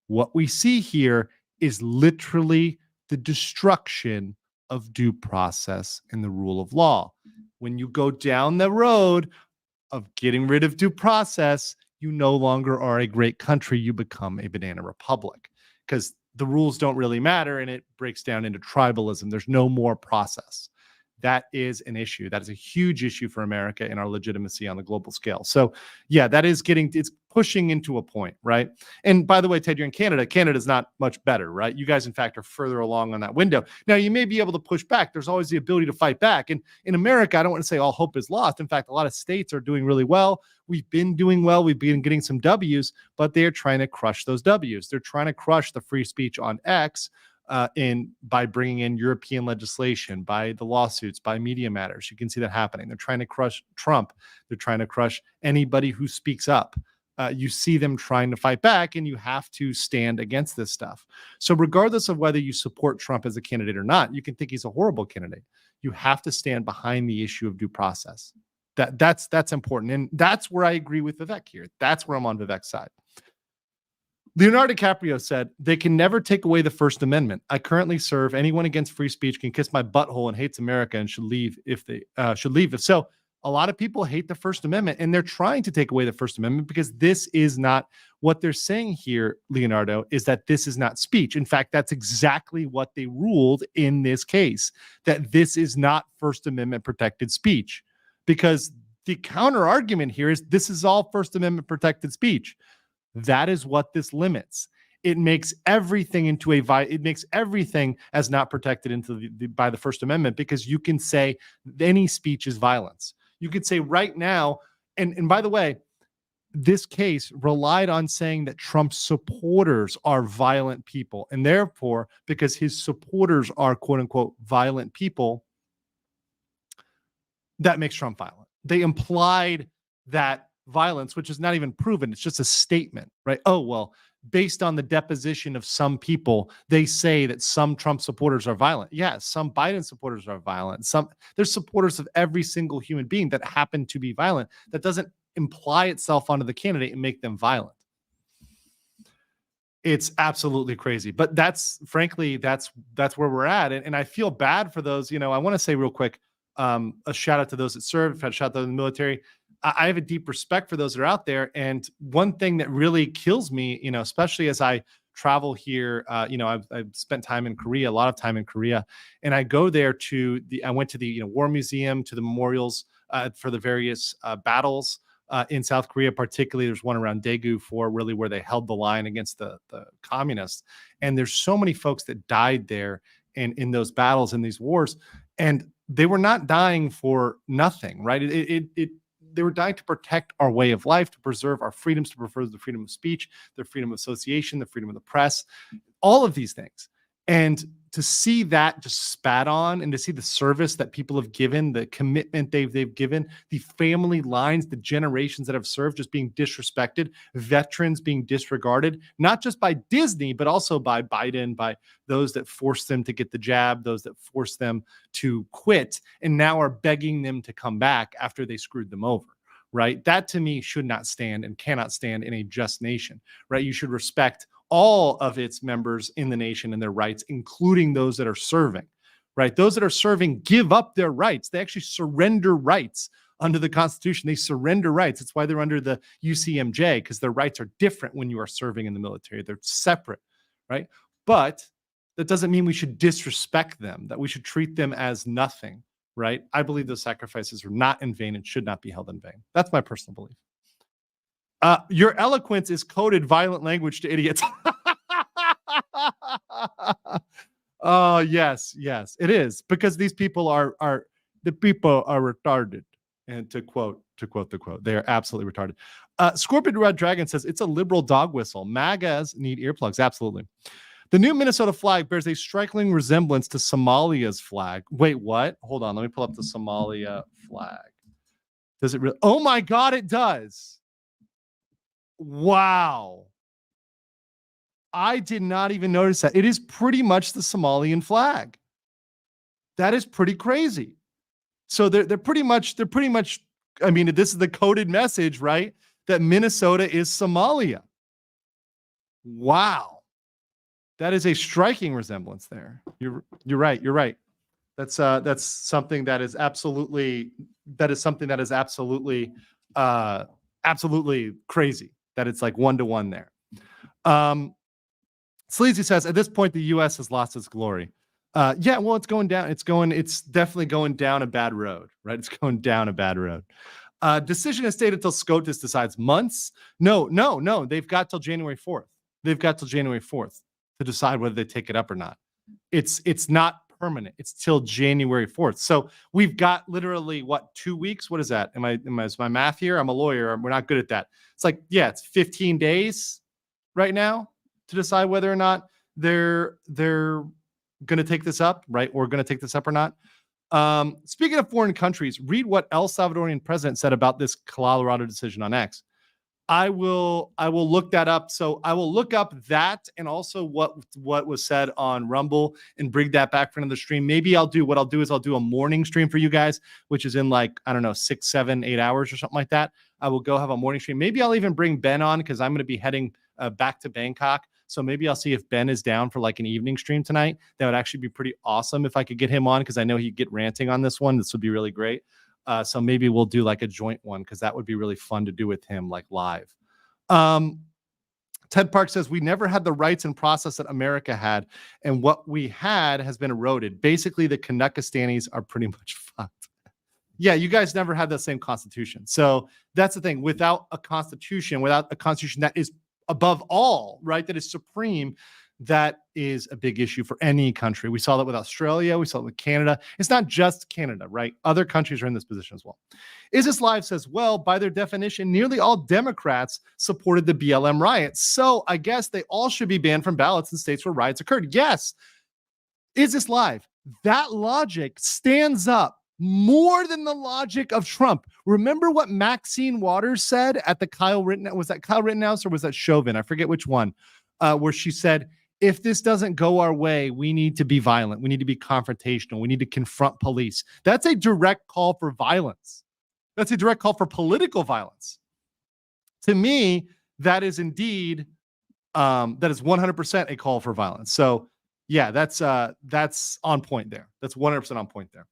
What we see here is literally the destruction of due process and the rule of law. When you go down the road of getting rid of due process, you no longer are a great country. You become a banana republic because the rules don't really matter, and it breaks down into tribalism. There's no more process. That is an issue. That is a huge issue for America and our legitimacy on the global scale. So yeah, it's pushing into a point, right? And by the way, Ted, you're in Canada. Canada's not much better, right? You guys, in fact, are further along on that window. Now, you may be able to push back. There's always the ability to fight back. And in America, I don't want to say all hope is lost. In fact, a lot of states are doing really well. We've been doing well. We've been getting some W's, but they're trying to crush those W's. They're trying to crush the free speech on X, by bringing in European legislation, by the lawsuits, by Media Matters. You can see that happening. They're trying to crush Trump. They're trying to crush anybody who speaks up. You see them trying to fight back, and you have to stand against this stuff. So regardless of whether you support Trump as a candidate or not, you can think he's a horrible candidate. You have to stand behind the issue of due process. That's important. And that's where I agree with Vivek here. That's where I'm on Vivek's side. Leonardo DiCaprio said, they can never take away the First Amendment. I currently serve. Anyone against free speech can kiss my butthole and hates America and should leave if they should leave. If so, a lot of people hate the First Amendment, and they're trying to take away the First Amendment because this is not what they're saying here, Leonardo, is that this is not speech. In fact, that's exactly what they ruled in this case, that this is not First Amendment protected speech, because the counter argument here is this is all First Amendment protected speech. That is what this limits. It makes everything into it makes everything as not protected into by the First Amendment, because you can say any speech is violence. You could say right now, and by the way, this case relied on saying that Trump's supporters are violent people, and therefore, because his supporters are quote unquote violent people, that makes Trump violent. They implied that violence, which is not even proven. It's just a statement, right? Oh, well, based on the deposition of some people, they say that some Trump supporters are violent. Yes, some Biden supporters are violent. There's supporters of every single human being that happen to be violent. That doesn't imply itself onto the candidate and make them violent. It's absolutely crazy. But frankly, that's where we're at. And I feel bad for those, I want to say real quick, a shout out to those that serve, a shout out to the military. I have a deep respect for those that are out there. And one thing that really kills me, especially as I travel here, I've spent time in Korea, a lot of time in Korea, and I go there I went to the War Museum, to the memorials for the various battles in South Korea. Particularly, there's one around Daegu really where they held the line against the communists. And there's so many folks that died there in those battles, in these wars, and they were not dying for nothing, right? They were dying to protect our way of life, to preserve our freedoms, to preserve the freedom of speech, the freedom of association, the freedom of the press, all of these things. And to see that just spat on, and to see the service that people have given, the commitment they've given, the family lines, the generations that have served just being disrespected, veterans being disregarded, not just by Disney, but also by Biden, by those that forced them to get the jab, those that forced them to quit, and now are begging them to come back after they screwed them over. Right? That to me should not stand and cannot stand in a just nation, right? You should respect all of its members in the nation and their rights, including those that are serving, right? Those that are serving give up their rights. They actually surrender rights under the Constitution. They surrender rights. It's why they're under the UCMJ, because their rights are different when you are serving in the military. They're separate, right? But that doesn't mean we should disrespect them, that we should treat them as nothing, right? I believe those sacrifices are not in vain and should not be held in vain. That's my personal belief. Your eloquence is coded violent language to idiots. Oh, yes, it is, because these people are retarded. And to quote the quote, they are absolutely retarded. Scorpion Red Dragon says it's a liberal dog whistle. MAGAs need earplugs. Absolutely. The new Minnesota flag bears a striking resemblance to Somalia's flag. Wait, what? Hold on. Let me pull up the Somalia flag. Does it really? Oh my God, it does. Wow. I did not even notice that. It is pretty much the Somalian flag. That is pretty crazy. So they're pretty much, I mean, this is the coded message, right? That Minnesota is Somalia. Wow. That is a striking resemblance there. You're right. That's something that is absolutely absolutely crazy, that it's like 1-to-1 there. Sleazy says, at this point, the U.S. has lost its glory. Yeah, well, it's going down. It's definitely going down a bad road, right? It's going down a bad road. Decision is stated till SCOTUS decides. Months? No. They've got till January 4th. To decide whether they take it up or not. It's not permanent. It's till January 4th. So we've got literally 2 weeks? What is that? Is my math here? I'm a lawyer. We're not good at that. It's like, yeah, it's 15 days right now to decide whether or not they're going to take this up, right? Or going to take this up or not. Speaking of foreign countries, read what El Salvadorian president said about this Colorado decision on X. I will look that up. So I will look up that, and also what was said on Rumble, and bring that back for another stream. Maybe I'll do a morning stream for you guys, which is in 6, 7, 8 hours or something like that. I will go have a morning stream. Maybe I'll even bring Ben on, because I'm going to be heading back to Bangkok. So maybe I'll see if Ben is down for an evening stream tonight. That would actually be pretty awesome if I could get him on, because I know he'd get ranting on this one. This would be really great. So maybe we'll do a joint one, because that would be really fun to do with him live. Ted Park says, we never had the rights and process that America had, and what we had has been eroded. Basically, the Canuckistanis are pretty much fucked. Yeah, you guys never had the same constitution. So that's the thing. Without a constitution that is above all, right, that is supreme, that is a big issue for any country. We saw that with Australia. We saw it with Canada. It's not just Canada, right? Other countries are in this position as well. Is This Live says, well, by their definition, nearly all Democrats supported the BLM riots. So I guess they all should be banned from ballots in states where riots occurred. Yes. Is This Live? That logic stands up more than the logic of Trump. Remember what Maxine Waters said at the Kyle Rittenhouse, was that Kyle Rittenhouse or was that Chauvin? I forget which one, where she said, if this doesn't go our way, we need to be violent. We need to be confrontational. We need to confront police. That's a direct call for violence. That's a direct call for political violence. To me, that is indeed, that is 100% a call for violence. So yeah, that's on point there. That's 100% on point there.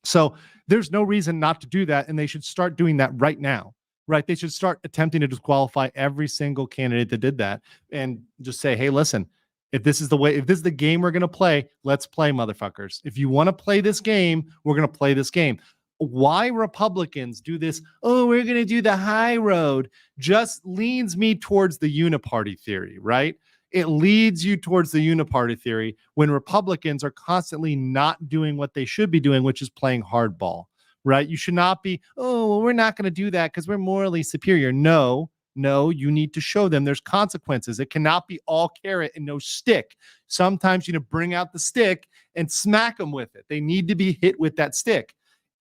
So there's no reason not to do that, and they should start doing that right now, right? They should start attempting to disqualify every single candidate that did that and just say, hey, listen, if this is the game we're going to play, let's play, motherfuckers. If you want to play this game, we're going to play this game. Why Republicans do this, oh, we're going to do the high road, just leans me towards the uniparty theory, right? It leads you towards the uniparty theory when Republicans are constantly not doing what they should be doing, which is playing hardball, right? You should not be, oh, well, we're not going to do that because we're morally superior. No, you need to show them there's consequences. It cannot be all carrot and no stick. Sometimes you need to bring out the stick and smack them with it. They need to be hit with that stick.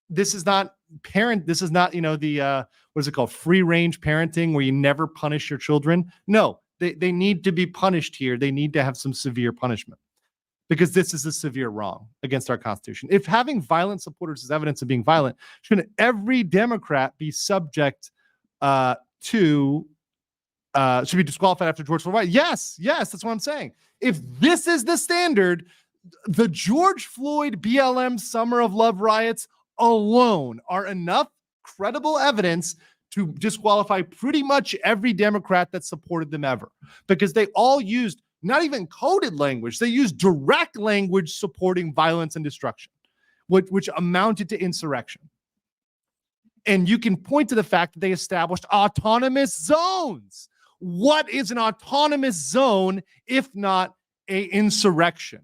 This is not the what is it called? Free range parenting where you never punish your children. No, they need to be punished here. They need to have some severe punishment because this is a severe wrong against our Constitution. If having violent supporters is evidence of being violent, shouldn't every Democrat be subject should be disqualified after George Floyd? Yes, that's what I'm saying. If this is the standard, the George Floyd BLM Summer of Love riots alone are enough credible evidence to disqualify pretty much every Democrat that supported them ever, because they all used not even coded language. They used direct language supporting violence and destruction, which amounted to insurrection. And you can point to the fact that they established autonomous zones. What is an autonomous zone if not an insurrection?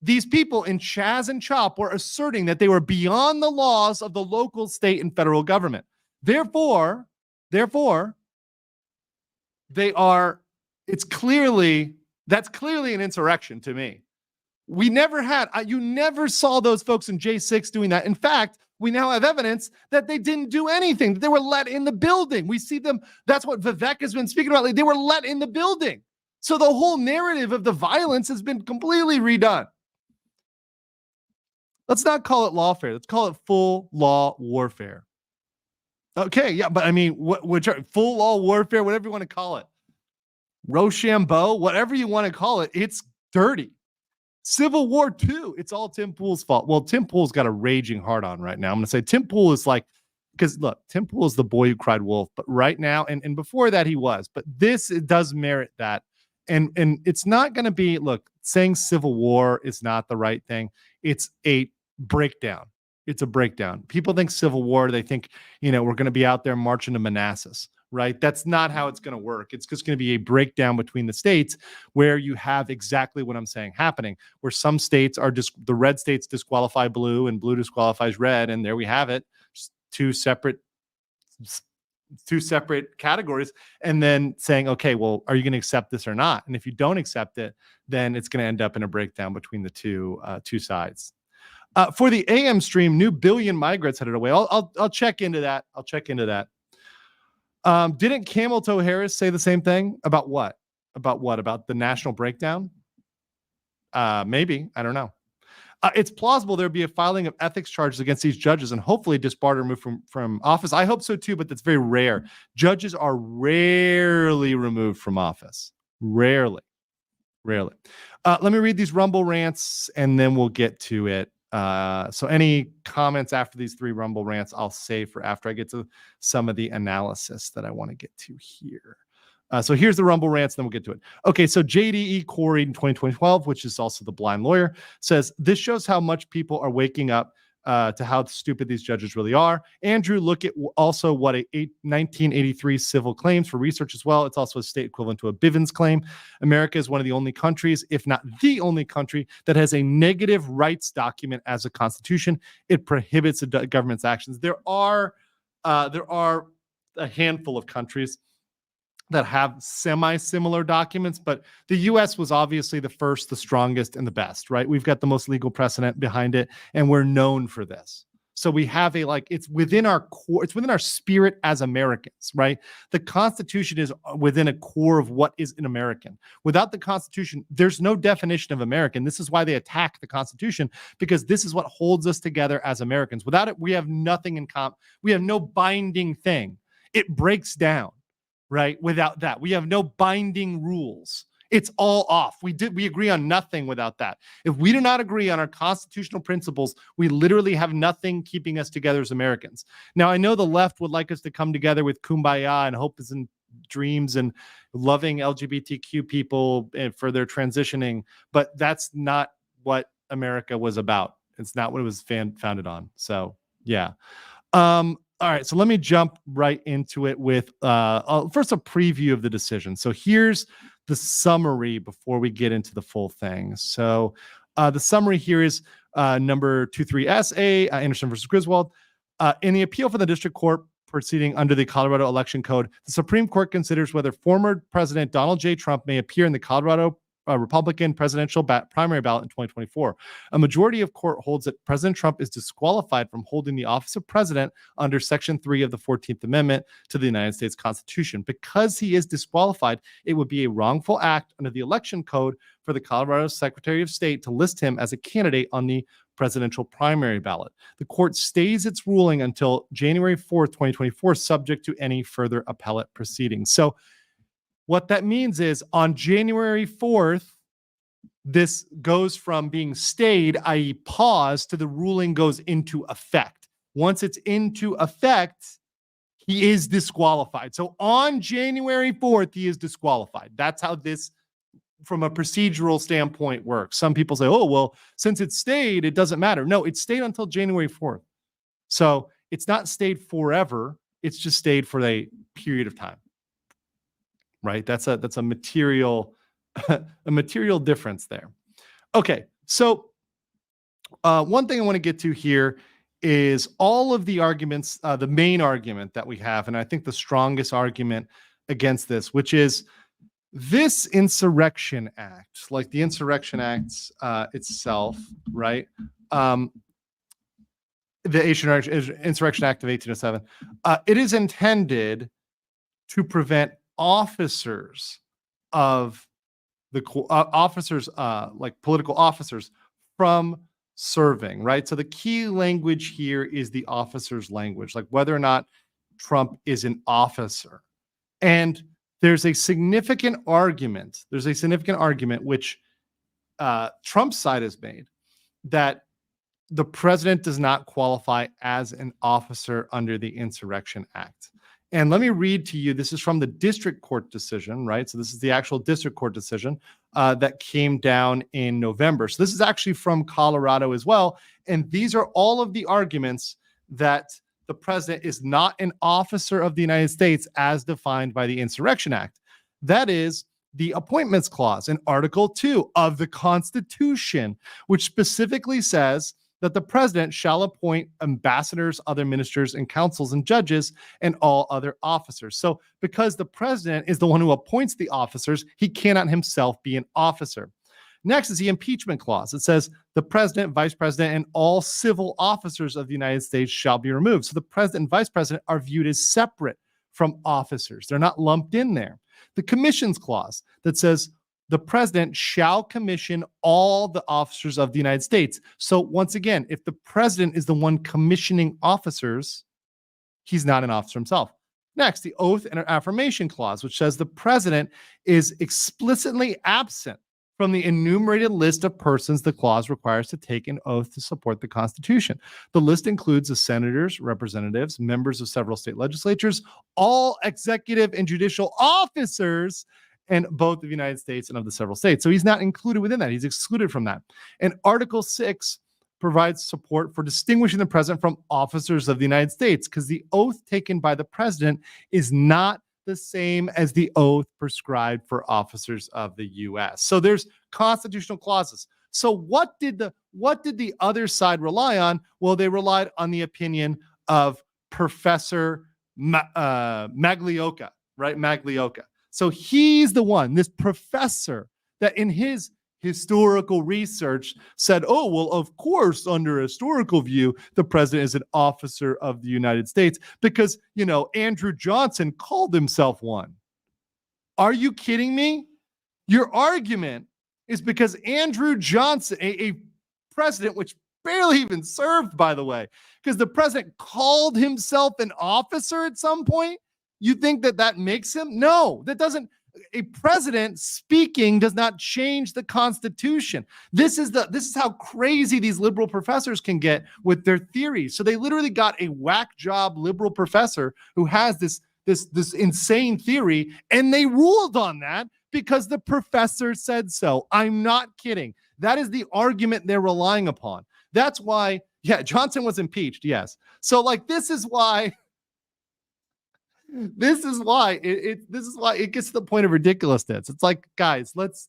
These people in Chaz and Chop were asserting that they were beyond the laws of the local, state, and federal government. Therefore, that's clearly an insurrection to me. We never had, you never saw those folks in J6 doing that. In fact, we now have evidence that they didn't do anything, that they were let in the building. We see them, that's what Vivek has been speaking about. Like, they were let in the building. So the whole narrative of the violence has been completely redone. Let's not call it lawfare. Let's call it full law warfare. Okay, yeah, but I mean, full law warfare, whatever you want to call it. Rochambeau, whatever you want to call it, it's dirty. Civil War II, it's all Tim Pool's fault. Well, Tim Pool's got a raging heart on right now. I'm going to say Tim Pool is like, because look, Tim Pool is the boy who cried wolf, but right now, and before that he was, but this, it does merit that. And it's not going to be, look, saying civil war is not the right thing. It's a breakdown. It's a breakdown. People think civil war, they think, we're going to be out there marching to Manassas, right? That's not how it's going to work. It's just going to be a breakdown between the states where you have exactly what I'm saying happening, where some states are just, the red states disqualify blue and blue disqualifies red. And there we have it. Just two separate categories, and then saying, okay, well, are you going to accept this or not? And if you don't accept it, then it's going to end up in a breakdown between the two sides. For the AM stream, new billion migrants headed away. I'll check into that. Didn't Camel Toe Harris say the same thing about what? About the national breakdown? Maybe. I don't know. It's plausible there'd be a filing of ethics charges against these judges and hopefully disbarred or removed from office. I hope so too, but that's very rare. Judges are rarely removed from office. Rarely. Let me read these Rumble rants and then we'll get to it. So any comments after these 3 Rumble rants, I'll save for after I get to some of the analysis that I want to get to here. So here's the Rumble rants, then we'll get to it. Okay, so JDE Corey in 2012, which is also the blind lawyer, says, this shows how much people are waking up to how stupid these judges really are. Andrew, look at also what a 1983 civil claims for research as well. It's also a state equivalent to a Bivens claim. America is one of the only countries, if not the only country, that has a negative rights document as a constitution. It prohibits the government's actions. There are a handful of countries that have semi-similar documents, but the U.S. was obviously the first, the strongest, and the best, right? We've got the most legal precedent behind it, and we're known for this. So we have it's within our core, it's within our spirit as Americans, right? The Constitution is within a core of what is an American. Without the Constitution, there's no definition of American. This is why they attack the Constitution, because this is what holds us together as Americans. Without it, we have nothing in common. We have no binding thing. It breaks down, right? Without that, we have no binding rules. It's all off. We agree on nothing without that. If we do not agree on our constitutional principles, we literally have nothing keeping us together as Americans. Now, I know the left would like us to come together with kumbaya and hope and dreams and loving LGBTQ people for their transitioning, but that's not what America was about. It's not what it was founded on. So, yeah. All right, so let me jump right into it with first a preview of the decision. So here's the summary before we get into the full thing. So the summary here is number 23SA, Anderson versus Griswold. In the appeal for the district court proceeding under the Colorado Election Code, the Supreme Court considers whether former President Donald J. Trump may appear in the Colorado Republican presidential primary ballot in 2024. A majority of court holds that President Trump is disqualified from holding the office of president under Section 3 of the 14th Amendment to the United States Constitution. Because he is disqualified, it would be a wrongful act under the election code for the Colorado Secretary of State to list him as a candidate on the presidential primary ballot. The court stays its ruling until January 4th, 2024, subject to any further appellate proceedings. So what that means is on January 4th, this goes from being stayed, i.e. paused, to the ruling goes into effect. Once it's into effect, he is disqualified. So on January 4th, he is disqualified. That's how this, from a procedural standpoint, works. Some people say, oh, well, since it stayed, it doesn't matter. No, it stayed until January 4th. So it's not stayed forever. It's just stayed for a period of time. Right? That's a material difference there. Okay, so one thing I want to get to here is all of the arguments, the main argument that we have, and I think the strongest argument against this, which is this Insurrection Act, like the Insurrection Act itself, right? The Insurrection Act of 1807, it is intended to prevent officers of the officers, like political officers, from serving, right? So the key language here is the officer's language, like whether or not Trump is an officer. And there's a significant argument. Which Trump's side has made, that the president does not qualify as an officer under the Insurrection Act. And let me read to you, this is from the district court decision, right? So this is the actual district court decision that came down in November. So this is actually from Colorado as well. And these are all of the arguments that the president is not an officer of the United States as defined by the Insurrection Act. That is the Appointments Clause in Article 2 of the Constitution, which specifically says that the president shall appoint ambassadors, other ministers, and consuls and judges, and all other officers. So because the president is the one who appoints the officers, he cannot himself be an officer. Next is the Impeachment Clause. It says the president, vice president, and all civil officers of the United States shall be removed. So the president and vice president are viewed as separate from officers. They're not lumped in there. The Commissions Clause that says the president shall commission all the officers of the United States. So once again, if the president is the one commissioning officers, he's not an officer himself. Next, the Oath and Affirmation Clause, which says the president is explicitly absent from the enumerated list of persons the clause requires to take an oath to support the Constitution. The list includes the senators, representatives, members of several state legislatures, all executive and judicial officers, and both the United States and of the several states. So he's not included within that. He's excluded from that. And Article 6 provides support for distinguishing the president from officers of the United States, because the oath taken by the president is not the same as the oath prescribed for officers of the U.S. So there's constitutional clauses. So what did the other side rely on? Well, they relied on the opinion of Professor Maglioka, right? Maglioka. So he's the one, this professor, that in his historical research said, oh, well, of course, under a historical view, the president is an officer of the United States because, you know, Andrew Johnson called himself one. Are you kidding me? Your argument is because Andrew Johnson, a president, which barely even served, by the way, because the president called himself an officer at some point. You think that that makes him? No, that doesn't. A president speaking does not change the Constitution. This is how crazy these liberal professors can get with their theories. So they literally got a whack job liberal professor who has this insane theory, and they ruled on that because the professor said so. I'm not kidding. That is the argument they're relying upon. That's why, yeah, Johnson was impeached. Yes. So like, this is why it gets to the point of ridiculousness. It's like, guys, let's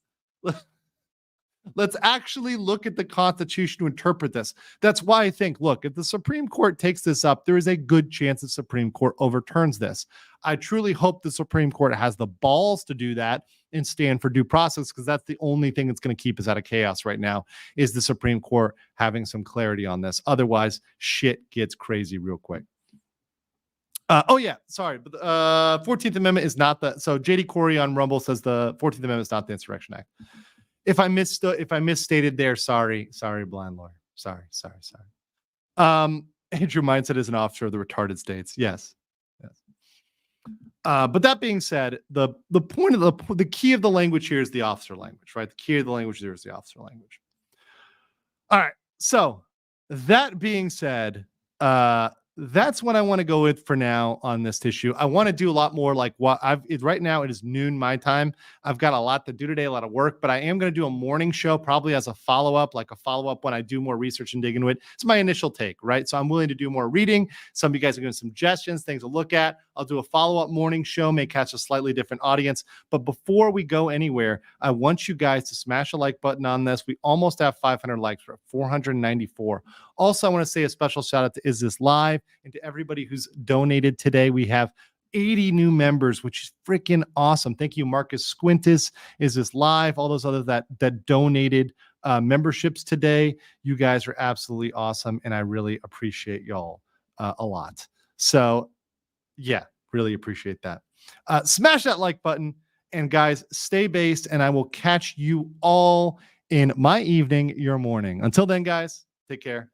actually look at the Constitution to interpret this. That's why I think, look, if the Supreme Court takes this up, there is a good chance the Supreme Court overturns this. I truly hope the Supreme Court has the balls to do that and stand for due process, because that's the only thing that's going to keep us out of chaos right now, is the Supreme Court having some clarity on this. Otherwise, shit gets crazy real quick. Oh yeah, sorry, but the 14th Amendment is not the. So JD Corey on Rumble says the 14th Amendment is not the Insurrection Act. If I misstated there, sorry, blind lawyer. Sorry. Andrew Mindset is an officer of the retarded states. Yes. But that being said, the point of the key of the language here is the officer language, right? The key of the language there is the officer language. All right. So that being said, that's what I want to go with for now on this issue. I want to do a lot more like what right now it is noon my time. I've got a lot to do today, a lot of work, but I am going to do a morning show probably as a follow-up when I do more research and dig into it. It's my initial take, right? So I'm willing to do more reading. Some of you guys are giving suggestions, things to look at. I'll do a follow-up morning show, may catch a slightly different audience. But before we go anywhere, I want you guys to smash a like button on this. We almost have 500 likes. We're at 494. Also, I want to say a special shout out to Is This Live and to everybody who's donated today. We have 80 new members, which is freaking awesome. Thank you, Marcus Squintus, Is This Live, all those others that donated memberships today. You guys are absolutely awesome, and I really appreciate y'all a lot. So, yeah, really appreciate that. Smash that like button, and guys, stay based, and I will catch you all in my evening, your morning. Until then, guys, take care.